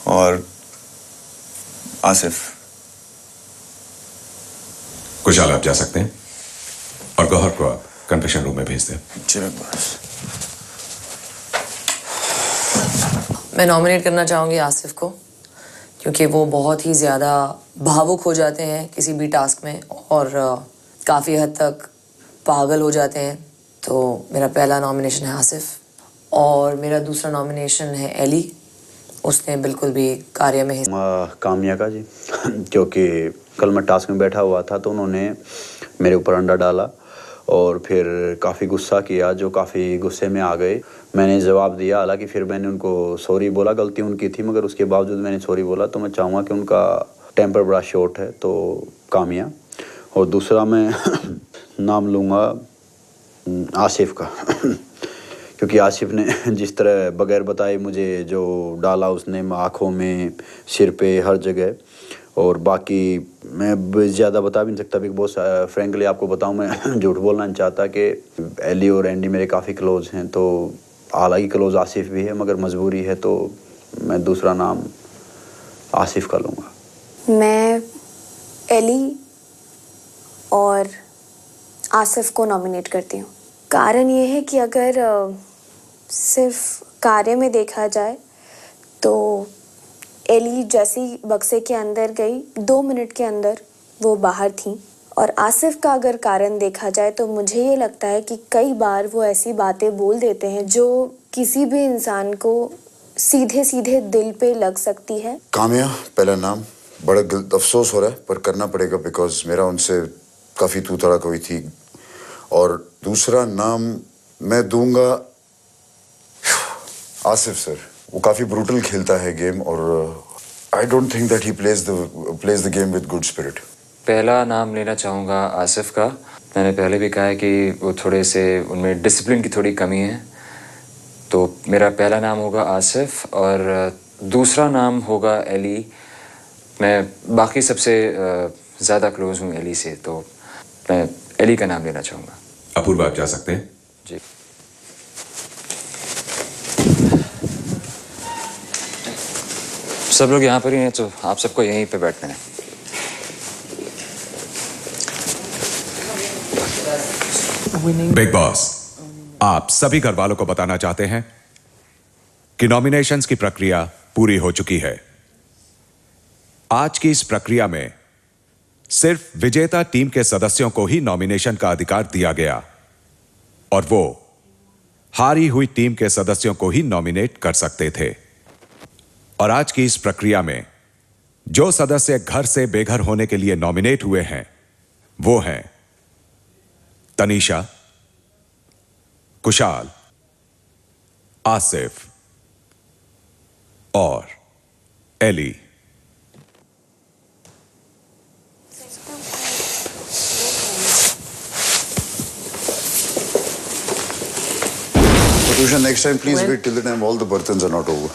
और आसिफ। कुशाल आप जा सकते हैं और गौहर को आप कन्फेशन रूम में भेज दें। जी बस। मैं नॉमिनेट करना चाहूँगी आसिफ को, क्योंकि वो बहुत ही ज़्यादा भावुक हो जाते हैं किसी भी टास्क में और काफ़ी हद तक पागल हो जाते हैं। तो मेरा पहला नॉमिनेशन है आसिफ और मेरा दूसरा नॉमिनेशन है एली। उसने बिल्कुल भी कार्य में कामिया का जी क्योंकि कल मैं टास्क में बैठा हुआ था तो उन्होंने मेरे ऊपर अंडा डाला और फिर काफ़ी गुस्सा किया, जो काफ़ी गुस्से में आ गए। मैंने जवाब दिया, हालांकि फिर मैंने उनको सॉरी बोला, गलती उनकी थी, मगर उसके बावजूद मैंने सॉरी बोला। तो मैं चाहूँगा कि उनका टेम्पर बड़ा शॉर्ट है, तो कामिया। और दूसरा मैं नाम लूँगा आसिफ का क्योंकि आसिफ ने जिस तरह बगैर बताए मुझे जो डाला उसने आँखों में, सिर पे, हर जगह। और बाकी मैं ज़्यादा बता भी नहीं सकता बिग बॉस। फ्रेंकली आपको बताऊं, मैं झूठ बोलना नहीं चाहता कि एली और एंडी मेरे काफ़ी क्लोज हैं। तो हालांकि क्लोज आसिफ भी है, मगर मजबूरी है तो मैं दूसरा नाम आसिफ का लूँगा। मैं एली और आसिफ को नॉमिनेट करती हूँ। कारण ये है कि अगर सिर्फ कार्य में देखा जाए तो एली जैसी बक्से के अंदर गई 2 मिनट के अंदर वो बाहर थी, और आसिफ का अगर कारण देखा जाए तो मुझे ये लगता है कि कई बार वो ऐसी बातें बोल देते हैं जो किसी भी इंसान को सीधे सीधे दिल पे लग सकती है। कामिया पहला नाम, बड़ा अफसोस हो रहा है पर करना पड़ेगा बिकॉज मेरा उनसे काफ़ी तू तड़ाक हुई थी। और दूसरा नाम मैं दूंगा आसिफ सर। वो काफ़ी ब्रूटल खेलता है गेम और I don't think that he plays the game with good spirit. पहला नाम लेना चाहूँगा आसिफ का। मैंने पहले भी कहा है कि वो थोड़े से उनमें डिसिप्लिन की थोड़ी कमी है, तो मेरा पहला नाम होगा आसिफ और दूसरा नाम होगा एली। मैं बाकी सबसे ज़्यादा क्लोज हूँ एली से, तो मैं एली का नाम लेना चाहूँगा। अपूर्व आप जा सकते हैं। जी। सब लोग यहाँ पर ही हैं, तो आप सबको यहीं पे बैठना है। बिग बॉस आप सभी घर वालों को बताना चाहते हैं कि नॉमिनेशंस की प्रक्रिया पूरी हो चुकी है। आज की इस प्रक्रिया में सिर्फ विजेता टीम के सदस्यों को ही नॉमिनेशन का अधिकार दिया गया और वो हारी हुई टीम के सदस्यों को ही नॉमिनेट कर सकते थे। और आज की इस प्रक्रिया में जो सदस्य घर से बेघर होने के लिए नॉमिनेट हुए हैं वो हैं तनीषा, कुशाल, आसिफ और Elli. Next time please wait till the time all the बर्तन्स आर नॉट ओवर।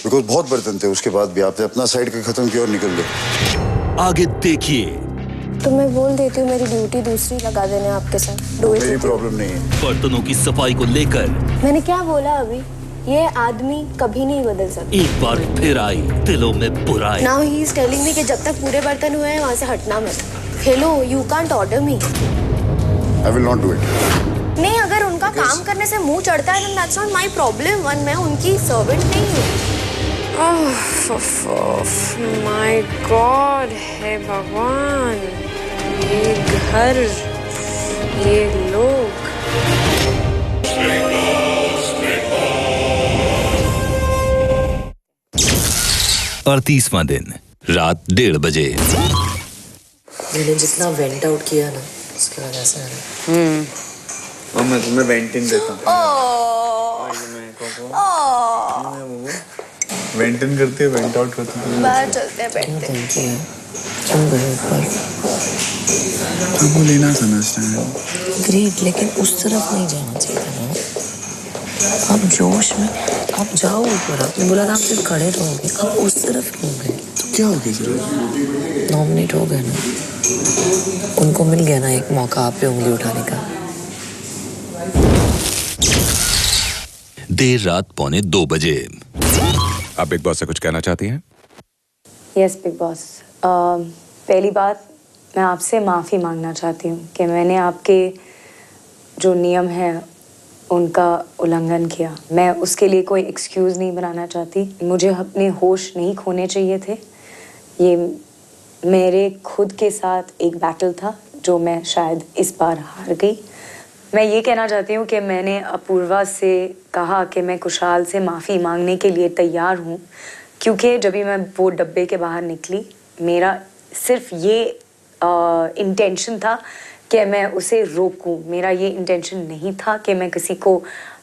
बिकॉज बहुत बर्तन थे, उसके बाद भी आपने अपना साइड का खत्म किया और निकल गए। आगे देखिए। तो मैं बोल देती हूँ मेरी ड्यूटी दूसरी लगा देने आपके साथ। मेरी प्रॉब्लम नहीं है। बर्तनों की सफाई को लेकर मैंने क्या बोला अभी? ये आदमी कभी नहीं बदल सकता। एक बार फिर आई दिलों में बुराई। Now he is telling me कि जब तक पूरे बर्तन हुए हैं वहाँ से हटना मत। Hello, you can't order me. I will not do it. नहीं, अगर उनका काम करने से मुंह चढ़ता है then that's not my problem। मैं उनकी सर्वेंट नहीं हूँ। माय गॉड, हे भगवान, ये घर, ये लोग। 38वां दिन रात 1:30 बजे। मैंने जितना वेंट आउट किया ना उसकी वजह से और मैं तुम्हें वेंटिन देता हूँ। वेंटिन करती है, वेंट आउट करती है। बाहर चलते हैं, बैठते हैं। क्यों गए ऊपर? आपको लेना समझता है। ग्रेट, लेकिन उस तरफ नहीं जाना चाहिए ना। आप जोश में आप जाओ ऊपर। आपने बोला था आप सिर्फ खड़े रहोगे, आप उस तरफ क्यों गए? तो क्या हो गया सर? नॉमिनेट हो गए ना, उनको मिल गया ना एक मौका आप पे उंगली उठाने का। देर रात 1:45 बजे। आप बिग बॉस से कुछ कहना चाहती हैं? यस बिग बॉस, पहली बात मैं आपसे माफ़ी मांगना चाहती हूँ कि मैंने आपके जो नियम हैं उनका उल्लंघन किया। मैं उसके लिए कोई एक्सक्यूज़ नहीं बनाना चाहती। मुझे अपने होश नहीं खोने चाहिए थे। ये मेरे खुद के साथ एक बैटल था जो मैं शायद इस बार हार गई। मैं ये कहना चाहती हूँ कि मैंने अपूर्वा से कहा कि मैं कुशाल से माफ़ी मांगने के लिए तैयार हूँ, क्योंकि जब भी मैं वो डब्बे के बाहर निकली मेरा सिर्फ ये इंटेंशन था कि मैं उसे रोकूं। मेरा ये इंटेंशन नहीं था कि मैं किसी को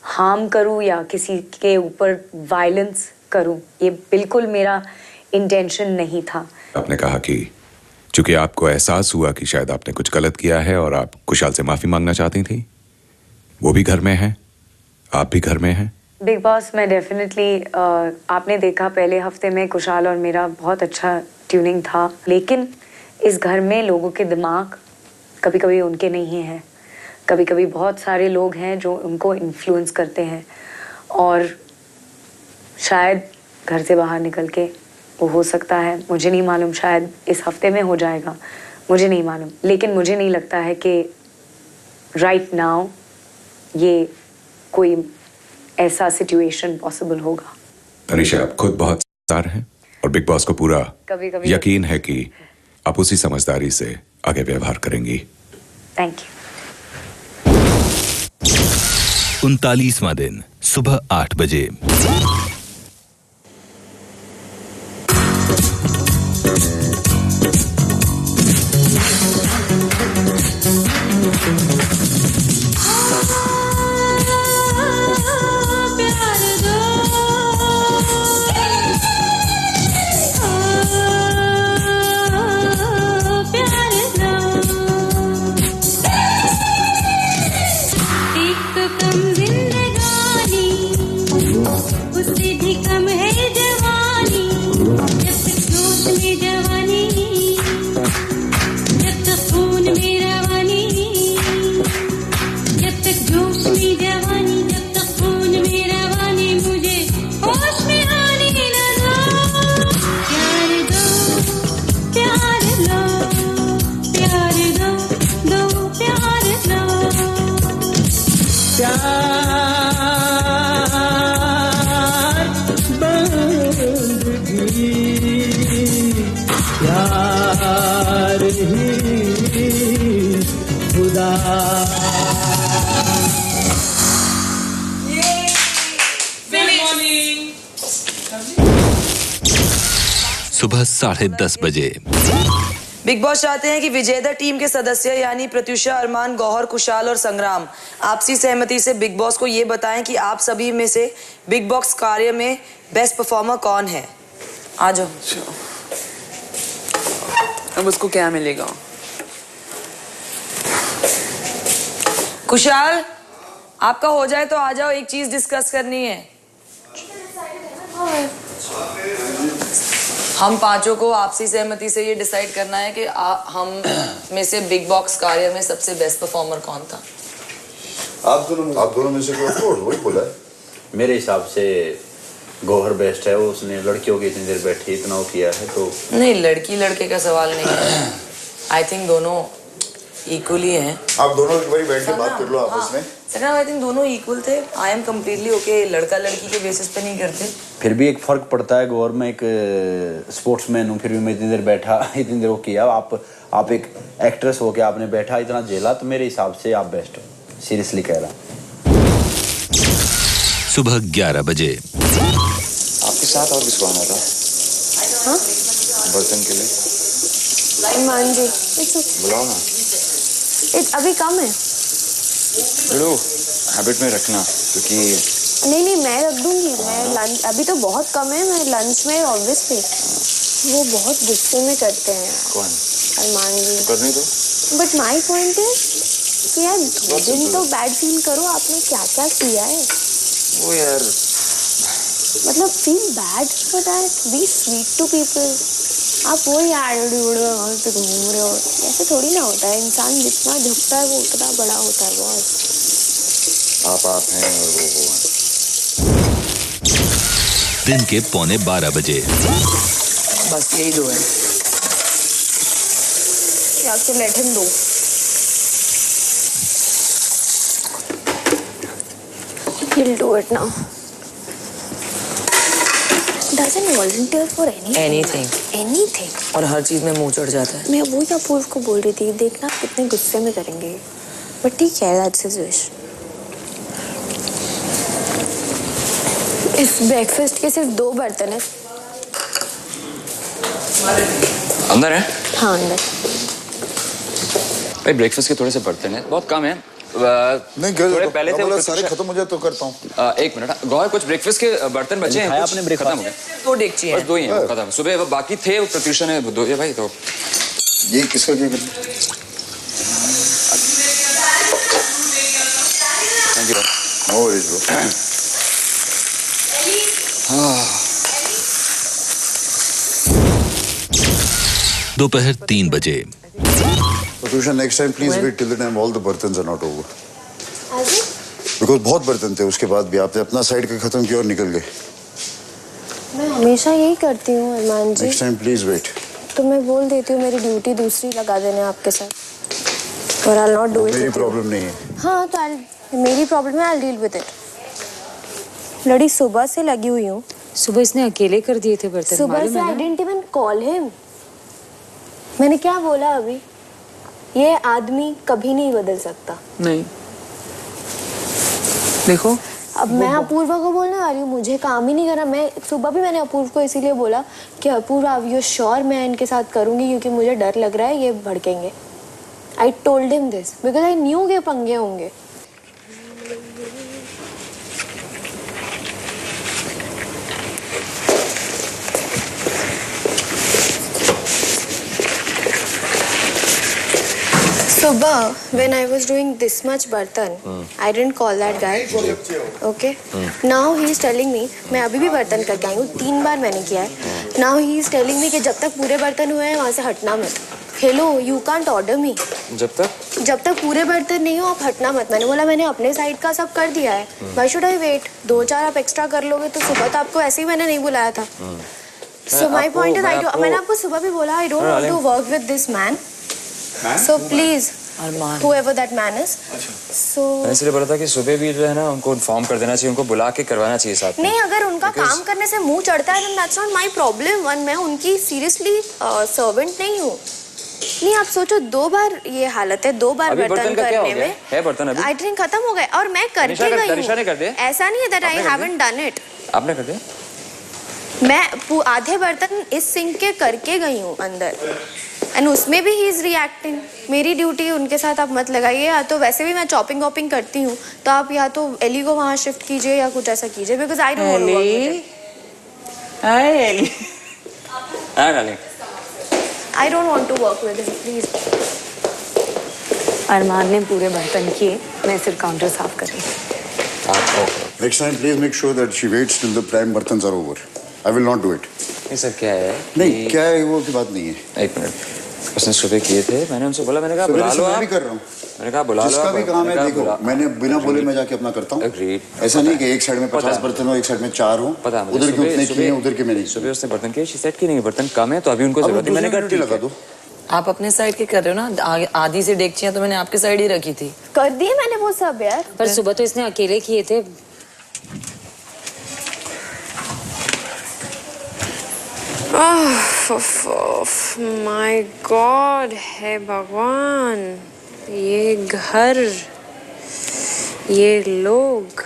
हार्म करूं या किसी के ऊपर वायलेंस करूं। ये बिल्कुल मेरा इंटेंशन नहीं था। आपने कहा कि चूंकि आपको एहसास हुआ कि शायद आपने कुछ गलत किया है और आप कुशाल से माफी मांगना चाहती थी। वो भी घर में है, आप भी घर में हैं। बिग बॉस, मैं डेफिनेटली आपने देखा पहले हफ्ते में कुशाल और मेरा बहुत अच्छा ट्यूनिंग था, लेकिन इस घर में लोगों के दिमाग कभी कभी उनके नहीं हैं। कभी कभी बहुत सारे लोग हैं जो उनको इन्फ्लुएंस करते हैं और शायद घर से बाहर निकल के वो हो सकता है, मुझे नहीं मालूम, शायद इस हफ्ते में हो जाएगा, मुझे नहीं मालूम। लेकिन मुझे नहीं लगता है कि राइट नाउ ये कोई ऐसा सिचुएशन पॉसिबल होगा। तनीषा, आप खुद बहुत समझदार हैं और बिग बॉस को पूरा कभी यकीन है कि आप उसी समझदारी से आगे व्यवहार करेंगी। Thank you. 39वां दिन सुबह 8 बजे। सुबह 10:30 बजे। बिग बॉस चाहते हैं कि विजेता टीम के सदस्य यानी प्रत्युषा, अरमान, गौहर, कुशाल और संग्राम आपसी सहमति से बिग बॉस को ये बताएं कि आप सभी में से बिग बॉस कार्य में बेस्ट परफॉर्मर कौन है। आ जाओ। अब उसको क्या मिलेगा? कुशाल, आपका हो जाए तो आ जाओ, एक चीज डिस्कस करनी है। हम पांचों को आपसी सहमति से ये डिसाइड करना है कि हम में से बिग बॉस कार्य में सबसे बेस्ट परफॉर्मर कौन था। आप दोनों में से कोई वही बोला है। मेरे हिसाब से गौहर बेस्ट है। वो उसने लड़कियों की इतनी देर बैठी इतना वो किया है तो नहीं, लड़की लड़के का सवाल नहीं है। आई थिंक दोनों इक्वली हैं। आप दोनों एक बार बैठ के बात कर लो आपस में। संग्राम, आई थिंक दोनों इक्वल थे। आई एम कम्प्लीटली ओके, लड़का लड़की के बेसिस पे नहीं करते। फिर भी एक फर्क पड़ता है। गौर में एक स्पोर्ट्समैन हूँ, फिर भी मैं इतनी देर बैठा, इतनी देर वो किया। आप एक एक्ट्रेस हो के आपने बैठा इतना झेला, तो मेरे हिसाब से आप बेस्ट हो। सीरियसली कह रहा। सुबह 11 बजे। आपके साथ और किसको आना था? हाँ? बर्तन के लिए मान जी, बुलाओ ना। अभी कम है। लो, हैबिट में रखना, क्योंकि नहीं मैं रख दूंगी। मैं लंच अभी तो बहुत कम है, मैं लंच में ऑब्वियसली। वो बहुत गुस्से में करते हैं। कौन? अरमान जी। करने दो। बट माई पॉइंट इज कि यार 2 दिन तो बैड फील करो। आपने क्या क्या किया है वो यार, मतलब feel bad for that, be sweet to people. आप वो यार घूम रहे हो, ऐसे थोड़ी ना होता है। इंसान जितना झुकता है वो उतना बड़ा होता है। बहुत आप हैं और वो हैं। दिन के 11:45 बस यही दो है। या तो let him do. He'll do it now. Doesn't volunteer for anything. Anything. और हर चीज में मुंह चढ़ जाता है। मैं वो या अपूर्व को बोल रही थी, देखना कितने गुस्से में करेंगे। बट ठीक है, that's his wish. इस ब्रेकफास्ट के सिर्फ 2 बर्तन हैं। अंदर है? हाँ अंदर। भाई ब्रेकफास्ट के थोड़े से बर्तन हैं, बहुत कम है। नहीं थोड़े पहले थे वो सारे खत्म हो जाए तो करता हूँ। एक मिनट गौर, कुछ ब्रेकफास्ट के बर्तन बचे हैं? आपने ब्रेकफास्ट खत्म हो गए? 2 डेगची हैं। बस 2 ही हैं खत्म। सुबह वो बाकी थे, वो प्रत्युषा ने धो दिया भाई। तो ये किसका क्या करना? Thank you. No worries bro. दोपहर 3 बजे। Pratyusha next time please wait till the time all the बर्तन्स आर नॉट ओवर। बिकॉज बहुत बर्तन थे, उसके बाद भी आपने अपना साइड का खत्म किया और निकल गए। मैं हमेशा यही करती हूँ Armaan ji. Next time please wait. तो मैं बोल देती हूँ मेरी ड्यूटी दूसरी लगा देने आपके साथ, और I'll not do it। मेरी प्रॉब्लम नहीं है। हाँ तो मेरी प्रॉब्लम है, I'll deal with it। लड़ी सुबह से लगी हुई हूँ। सुबह इसने अकेले कर दिए थे बर्तन। सुबह से I didn't even call him। मैंने क्या बोला अभी? ये आदमी कभी नहीं बदल सकता। नहीं देखो, अब मैं अपूर्वा को बोलने वाली हूँ, मुझे काम ही नहीं करना। मैं सुबह भी मैंने अपूर्व को इसीलिए बोला कि अपूर्वा अब यू श्योर मैं इनके साथ करूंगी, क्योंकि मुझे डर लग रहा है ये भड़केंगे। I told him this because I knew के पंगे होंगे। Subha, when I was doing this much बर्तन, I didn't call that guy. Okay. Now he is telling me, मैं अभी भी बर्तन करके आई हूँ, 3 बार मैंने किया है। Now he is telling me कि जब तक पूरे बर्तन हुए हैं वहाँ से हटना मत। Hello, you can't order me. जब तक पूरे बर्तन नहीं हो आप हटना मत। मैंने बोला मैंने अपने साइड का सब कर दिया है। Why should I wait? 2-4 आप एक्स्ट्रा कर लोगे तो सुबह तो आपको ऐसे ही मैंने नहीं बुलाया था। So my point is, मैंने आपको सुबह भी बोला I don't want to work with this man. So please, whoever that man is. So मैं इसलिए बोला था कि सुबह भी जो है ना उनको इन्फॉर्म कर देना चाहिए, उनको बुला के करवाना चाहिए साथ में। नहीं, अगर उनका काम करने से मुंह चढ़ता है then that's not my problem। मैं उनकी सीरियसली सर्वेंट नहीं हूँ। नहीं आप सोचो, 2 बार ये हालत है, 2 बार बर्तन करने में है बर्तन अभी आई थिंक खत्म हो गए और मैं करके गई हूँ। ऐसा नहीं है that I haven't done it। आपने कर दिया? मैं आधे बर्तन इस सिंक के करके गई हूँ अंदर, एंड उसमें भी ही इज रिएक्टिंग। मेरी ड्यूटी उनके साथ आप मत लगाइए। या तो वैसे भी मैं चॉपिंग वॉपिंग करती हूँ, तो आप या तो एली को वहाँ शिफ्ट कीजिए या कुछ ऐसा कीजिए, because I don't want to work with him. Hi Elli. हाँ डालें। I don't want to work with him, please. Armaan ने पूरे बर्तन किए, मैं सिर्फ काउंटर साफ कर रही हूँ। Next time please make sure that she waits till the prime बर्तन्स are over. I will not do it. ये सर क्या है? नहीं क्या है वो की बात नहीं है। 1 मिनट, उसने सुबह किए थे, मैंने उनसे बोला, मैंने कहा बुला लो आप। भी कर रहा हूँ। मैंने कहा बुला लो। जिसका भी काम है देखो, मैंने बिना बोले मैं जाके अपना करता हूँ। ऐसा नहीं कि एक साइड में 50 बर्तन हो, एक साइड में 4 हो। उधर के उतने किए, उधर के मैंने। सुबह उसने बर्तन किए, शी सेड कि नहीं बर्तन कम है तो अभी उनको जरूरत है। मैंने कहा लगा दो। आप अपने साइड के कर रहे हो ना, आधी से डेगचियां तो मैंने आपके साइड ही रखी थी। कर दिए मैंने वो सब यार, पर सुबह तो इसने अकेले किए थे। माय गॉड, है भगवान, ये घर, ये लोग।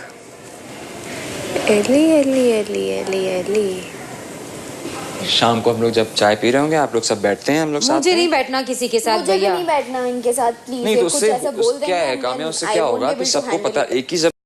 एली एली एली एली एली। शाम को हम लोग जब चाय पी रहे होंगे, आप लोग सब बैठते हैं, हम लोग साथ। मुझे नहीं बैठना किसी के साथ मुझे भी भैया। नहीं बैठना इनके साथ, प्लीज। नहीं तो उससे क्या है काम है, उससे क्या होगा कि सबको पता एक ही